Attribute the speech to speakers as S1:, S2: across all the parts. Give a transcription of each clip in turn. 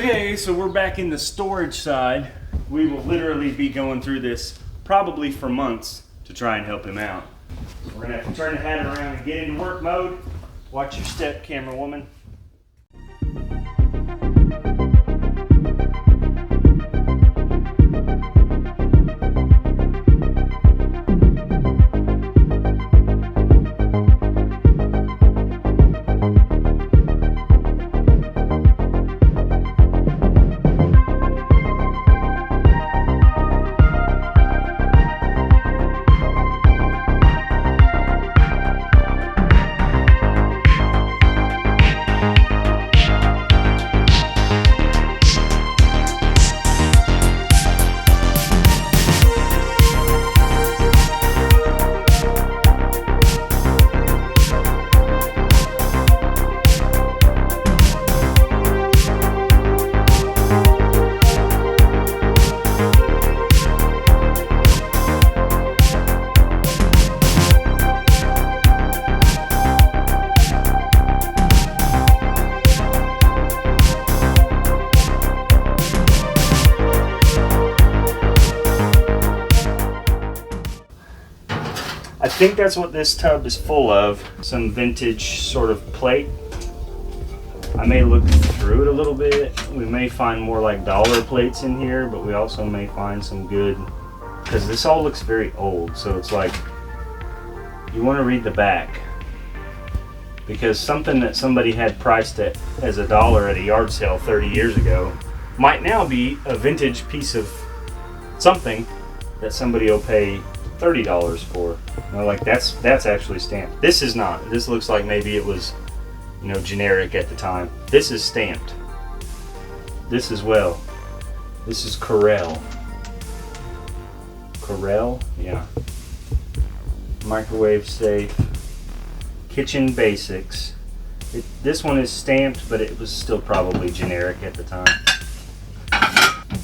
S1: Okay, so we're back in the storage side. We will literally be going through this probably for months to try and help him out. We're gonna have to turn the hat around and get into work mode. Watch your step, camera woman. I think that's what this tub is full of, some vintage sort of plate. I may look through it a little bit. We may find more like dollar plates in here, but we also may find some good, because this all looks very old, so it's like, you want to read the back. Because something that somebody had priced at as $1 at a yard sale 30 years ago might now be a vintage piece of something that somebody will pay $30 for. You know, like that's actually stamped. This is not. This looks like maybe it was, you know, generic at the time. This is stamped. This as well. This is Corel. Corel? Yeah. Microwave safe. Kitchen basics. This one is stamped, but it was still probably generic at the time.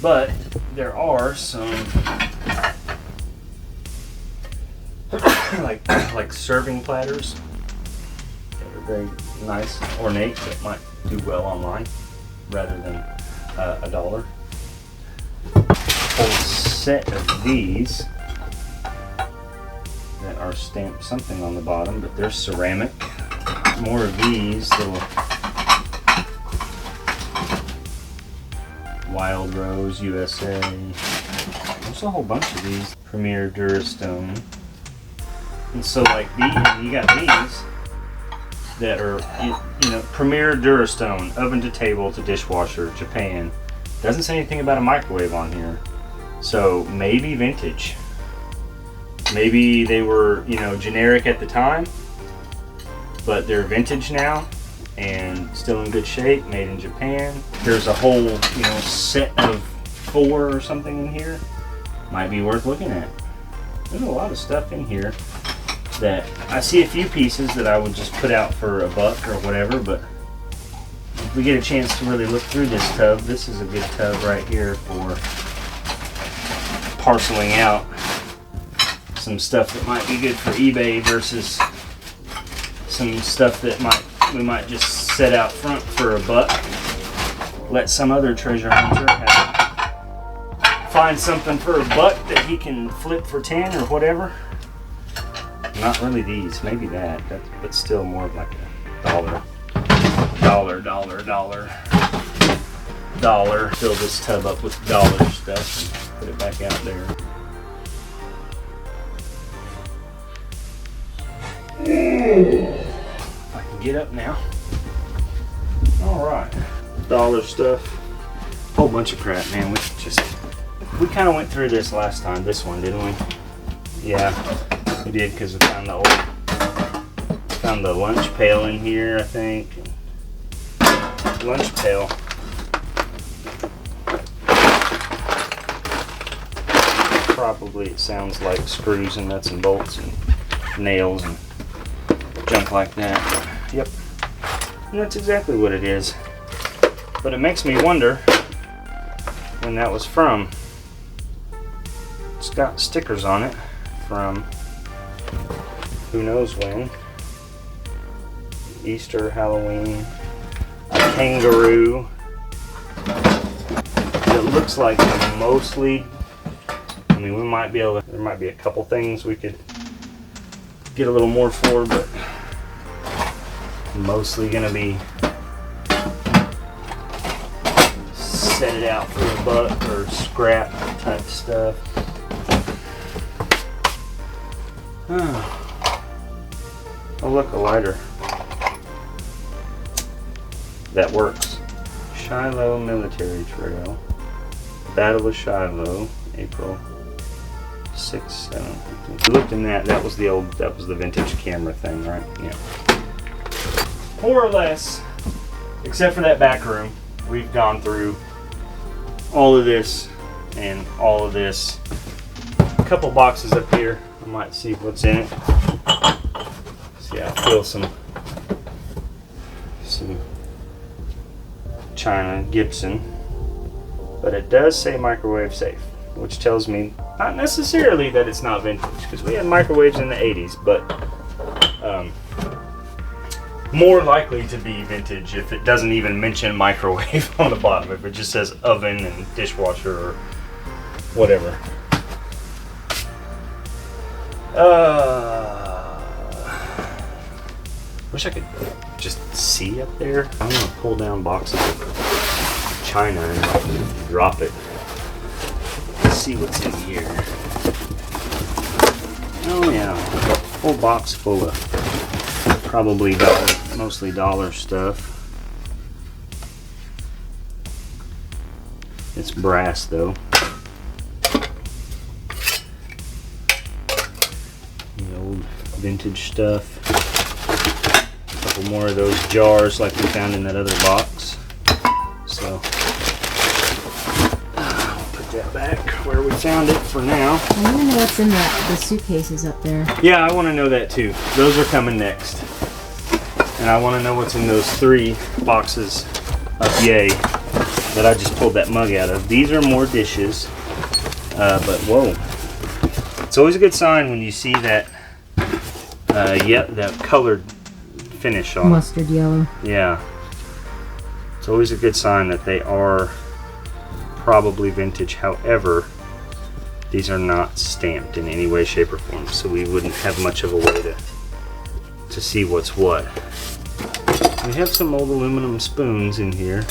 S1: But there are some like serving platters that are very nice, ornate, that might do well online rather than $1. Whole set of these that are stamped something on the bottom, but they're ceramic. More of these little Wild Rose USA. There's a whole bunch of these. Premier Durastone. And so like these, you got these that are, you know, Premier Durastone, oven to table to dishwasher, Japan. Doesn't say anything about a microwave on here. So maybe vintage. Maybe they were, you know, generic at the time, but they're vintage now and still in good shape, made in Japan. There's a whole, you know, set of 4 or something in here. Might be worth looking at. There's a lot of stuff in here that I see a few pieces that I would just put out for $1 or whatever, but if we get a chance to really look through this tub, this is a good tub right here for parceling out some stuff that might be good for eBay versus some stuff that we might just set out front for $1. Let some other treasure hunter find something for $1 that he can flip for 10 or whatever. Not really these, maybe that, but still more of like a $1. Fill this tub up with dollar stuff and put it back out there. If I can get up now. Alright. Dollar stuff. Whole bunch of crap, man. We kind of went through this last time, this one, didn't we? Yeah, we did, because we found the lunch pail in here, I think. Lunch pail. Probably, it sounds like screws and nuts and bolts and nails and junk like that. Yep. And that's exactly what it is. But it makes me wonder when that was from. It's got stickers on it from who knows when. Easter, Halloween, a kangaroo, looks like mostly, I mean, we might be able to, there might be a couple things we could get a little more for, but mostly gonna be set it out for a buck or scrap type stuff. Oh look, a lighter. That works. Shiloh Military Trail. Battle of Shiloh, April 6, 7. We looked in that. That was the vintage camera thing, right? Yeah. More or less, except for that back room, we've gone through all of this and all of this. A couple boxes up here. I might see what's in it. See, I feel some China Gibson, but it does say microwave safe, which tells me not necessarily that it's not vintage, because we had microwaves in the 80s, but more likely to be vintage if it doesn't even mention microwave on the bottom, if it just says oven and dishwasher or whatever. Wish I could just see up there. I'm gonna pull down boxes of China and drop it. Let's see what's in here. Oh yeah, a full box full of probably mostly dollar stuff. It's brass though. The old vintage stuff. A couple more of those jars like we found in that other box. So I'll put that back where we found it for now.
S2: I want to know what's in the suitcases up there.
S1: Yeah, I want to know that too. Those are coming next. And I want to know what's in those 3 boxes of Yay that I just pulled that mug out of. These are more dishes, but whoa. It's always a good sign when you see that, that colored finish on
S2: mustard yellow.
S1: Yeah. It's always a good sign that they are probably vintage. However, these are not stamped in any way, shape, or form, so we wouldn't have much of a way to see what's what. We have some old aluminum spoons in here.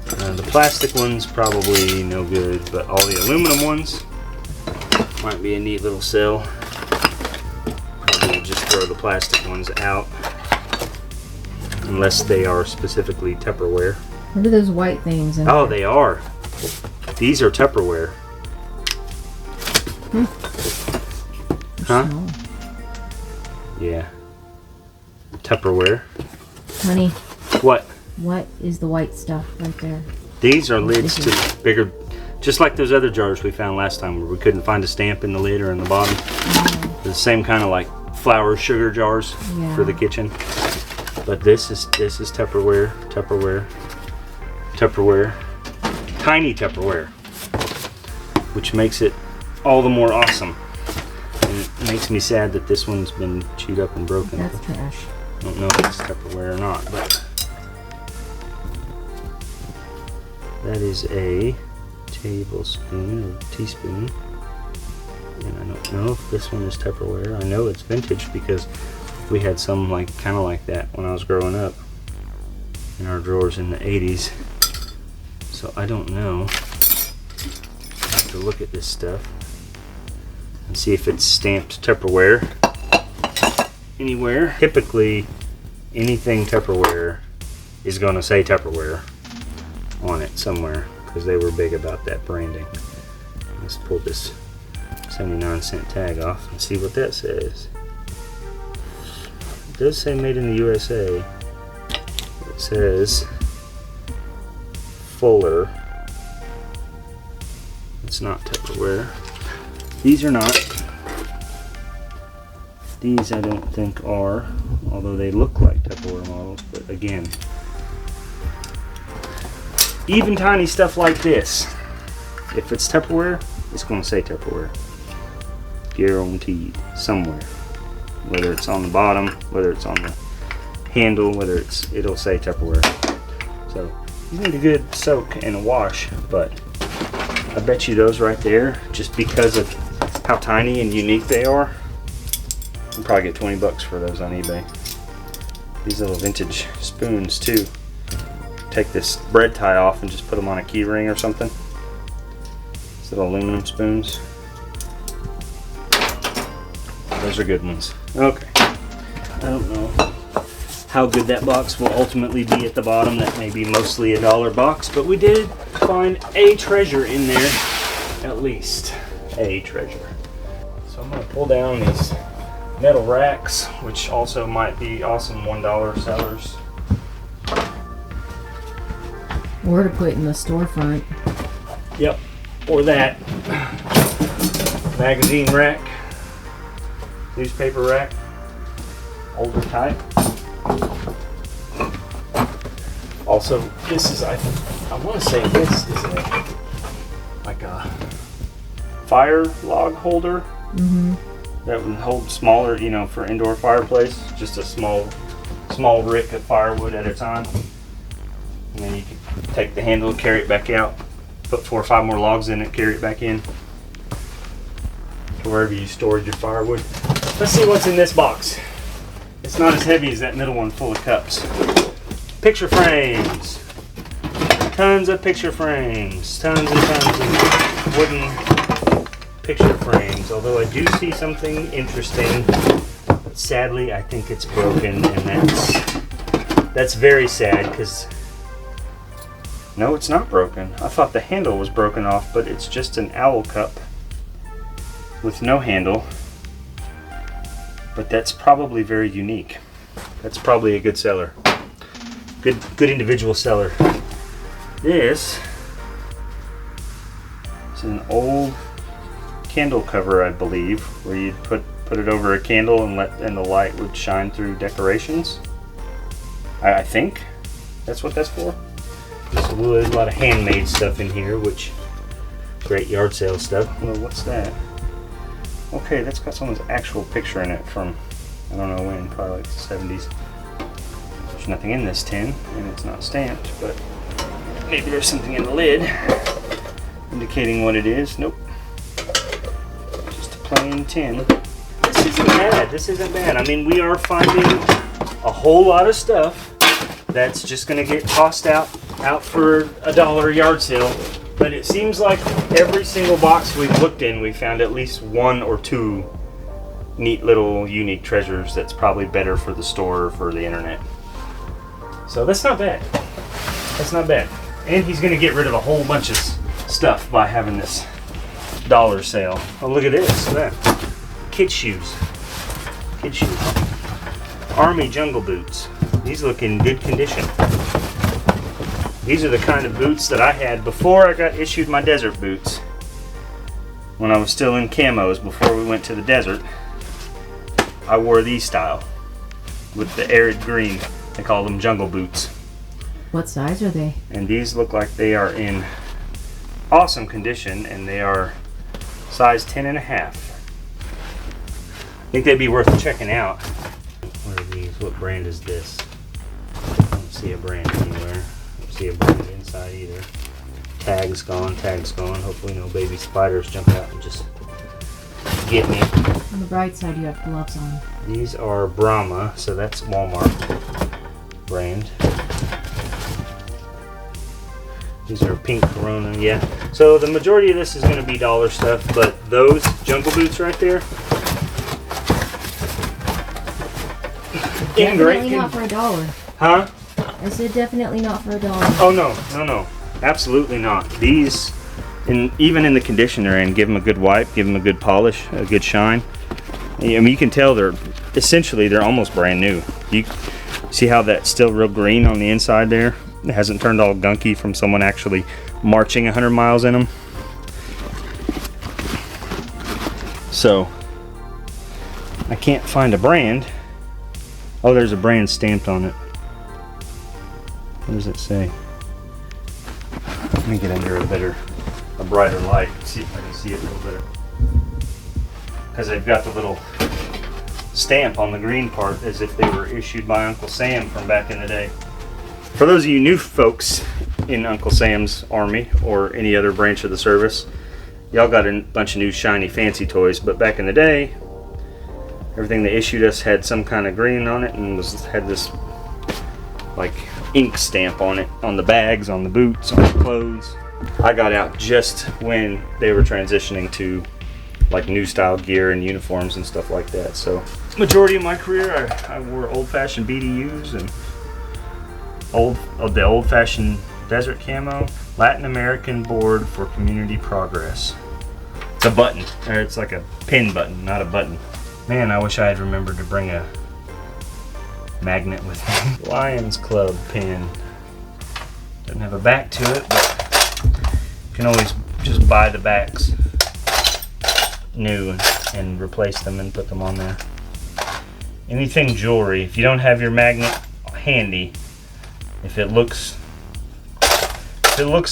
S1: The plastic ones probably no good, but all the aluminum ones might be a neat little sell. Probably just throw the plastic ones out unless they are specifically Tupperware.
S2: What are those white things in
S1: Oh,
S2: there?
S1: they are. These are Tupperware. Huh?
S2: Small.
S1: Yeah. Tupperware.
S2: Honey,
S1: What?
S2: what is the white stuff right there?
S1: These are lids to bigger, just like those other jars we found last time where we couldn't find a stamp in the lid or in the bottom. The same kind of like flour sugar jars for the kitchen. But this is Tupperware, tiny Tupperware, which makes it all the more awesome. And it makes me sad that this one's been chewed up and broken.
S2: That's trash.
S1: I don't know if it's Tupperware or not, but that is a tablespoon or teaspoon. And I don't know if this one is Tupperware. I know it's vintage because we had some kind of like that when I was growing up in our drawers in the 80s. So I don't know. I have to look at this stuff and see if it's stamped Tupperware anywhere. Typically, anything Tupperware is going to say Tupperware on it somewhere because they were big about that branding. Let's pull this 79-cent tag off and see what that says. It does say made in the USA. It says Fuller. It's not Tupperware. These are not. These I don't think are, although they look like Tupperware models, but again, even tiny stuff like this, if it's Tupperware, it's going to say Tupperware. Guaranteed somewhere. Whether it's on the bottom, whether it's on the handle, whether it'll say Tupperware. So you need a good soak and a wash, but I bet you those right there, just because of how tiny and unique they are, you can probably get 20 bucks for those on eBay. These little vintage spoons too. Take this bread tie off and just put them on a key ring or something. These little aluminum spoons. Those are good ones. Okay. I don't know how good that box will ultimately be at the bottom. That may be mostly $1 box, but we did find a treasure in there, at least a treasure. So I'm gonna pull down these metal racks, which also might be awesome $1 sellers.
S2: Or to put in the storefront.
S1: Yep, or that magazine rack, newspaper rack, older type. Also, this is, I want to say this is like a fire log holder that would hold smaller, you know, for indoor fireplace, just a small rick of firewood at a time. And then you can take the handle, carry it back out, put 4 or 5 more logs in it, carry it back in to wherever you stored your firewood. Let's see what's in this box. It's not as heavy as that middle one full of cups. Picture frames. Tons of picture frames. Tons and tons of wooden picture frames. Although I do see something interesting. But sadly, I think it's broken, and that's very sad because no, it's not broken. I thought the handle was broken off, but it's just an owl cup with no handle. But that's probably very unique. That's probably a good seller. Good individual seller. This is an old candle cover, I believe, where you'd put it over a candle and the light would shine through decorations. I think that's what that's for. There's a lot of handmade stuff in here, which great yard sale stuff. Well, what's that? Okay, that's got someone's actual picture in it from, I don't know when, probably like the 70s. There's nothing in this tin, and it's not stamped, but maybe there's something in the lid indicating what it is. Nope. Just a plain tin. This isn't bad. This isn't bad. I mean, we are finding a whole lot of stuff that's just going to get tossed out for $1 yard sale. But it seems like every single box we've looked in, we found at least 1 or 2 neat little unique treasures that's probably better for the store or for the internet. So that's not bad. That's not bad. And he's going to get rid of a whole bunch of stuff by having this dollar sale. Oh, look at this. Look at that. Kid shoes. Kid shoes. Army jungle boots. These look in good condition. These are the kind of boots that I had before I got issued my desert boots. When I was still in camos before we went to the desert, I wore these style with the arid green. They call them jungle boots.
S2: What size are they?
S1: And these look like they are in awesome condition, and they are size 10.5. I think they'd be worth checking out. What are these? What brand is this? I don't see a brand anywhere. See a brand inside either. Tag's gone, tag's gone. Hopefully no baby spiders jump out and just get me.
S2: On the bright side, you have gloves on.
S1: These are Brahma, so that's Walmart brand. These are pink Corona, yeah. So the majority of this is going to be dollar stuff, but those jungle boots right there, in great
S2: Definitely not for $1.
S1: Huh?
S2: I said definitely not for $1.
S1: Oh no, absolutely not. These, even in the condition they're in, give them a good wipe, give them a good polish, a good shine. I mean, you can tell they're almost brand new. You see how that's still real green on the inside there? It hasn't turned all gunky from someone actually marching 100 miles in them. So I can't find a brand. Oh, there's a brand stamped on it. What does it say? Let me get under a brighter light, see if I can see it a little better. Because they've got the little stamp on the green part as if they were issued by Uncle Sam from back in the day. For those of you new folks in Uncle Sam's Army or any other branch of the service, y'all got a bunch of new shiny fancy toys, but back in the day, everything they issued us had some kind of green on it and had this like ink stamp on it, on the bags, on the boots, on the clothes. I got out just when they were transitioning to like new style gear and uniforms and stuff like that. So majority of my career I wore old-fashioned BDUs and the old-fashioned desert camo, Latin American board for community progress. It's a button, or it's like a pin button, not a button. Man, I wish I had remembered to bring a magnet with me. Lions Club pin. Doesn't have a back to it, but you can always just buy the backs new and replace them and put them on there. Anything jewelry, if you don't have your magnet handy, if it looks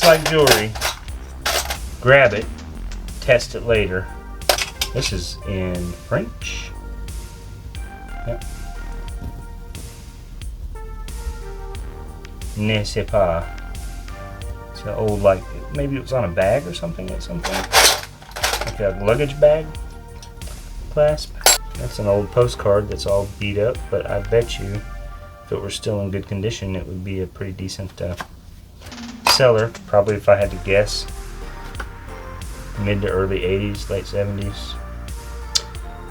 S1: like jewelry, grab it, test it later. This is in French. Yep. Ne sais pas. It's an old, like, maybe it was on a bag or something at some point. Like a luggage bag clasp. That's an old postcard that's all beat up, but I bet you if it were still in good condition, it would be a pretty decent seller. Probably, if I had to guess, mid to early 80s, late 70s.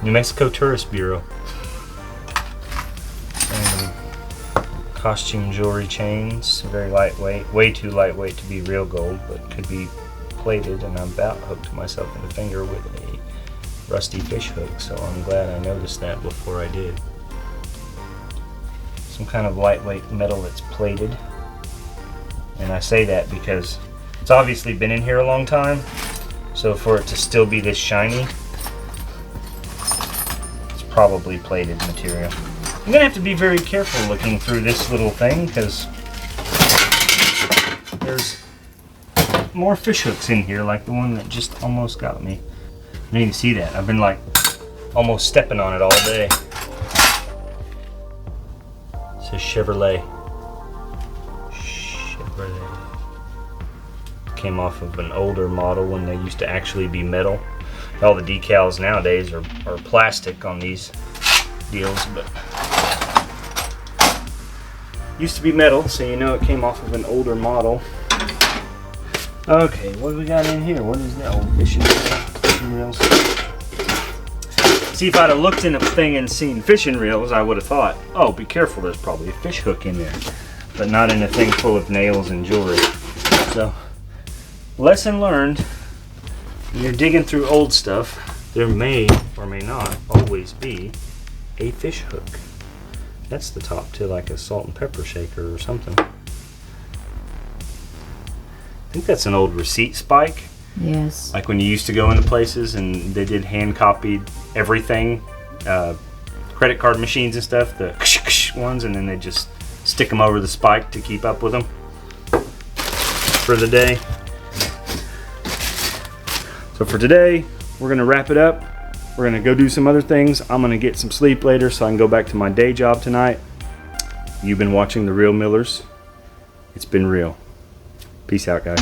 S1: New Mexico Tourist Bureau. And costume jewelry chains, very lightweight, way too lightweight to be real gold, but could be plated, and I about hooked myself in the finger with a rusty fish hook, so I'm glad I noticed that before I did. Some kind of lightweight metal that's plated, and I say that because it's obviously been in here a long time, so for it to still be this shiny, it's probably plated material. I'm gonna have to be very careful looking through this little thing because there's more fish hooks in here, like the one that just almost got me. I didn't even see that. I've been like almost stepping on it all day. It says Chevrolet. Came off of an older model when they used to actually be metal. All the decals nowadays are plastic on these deals, but used to be metal, so you know it came off of an older model. Okay, what do we got in here? What is that? Old fishing reels. See, if I'd have looked in a thing and seen fishing reels, I would have thought, oh, be careful, there's probably a fish hook in there. But not in a thing full of nails and jewelry. So, lesson learned, when you're digging through old stuff, there may or may not always be a fish hook. That's the top to like a salt and pepper shaker or something. I think that's an old receipt spike.
S2: Yes.
S1: Like when you used to go into places and they did hand copied everything, credit card machines and stuff, the ones, and then they just stick them over the spike to keep up with them for the day. So for today, we're going to wrap it up. We're going to go do some other things. I'm going to get some sleep later so I can go back to my day job tonight. You've been watching The Real Millers. It's been real. Peace out, guys.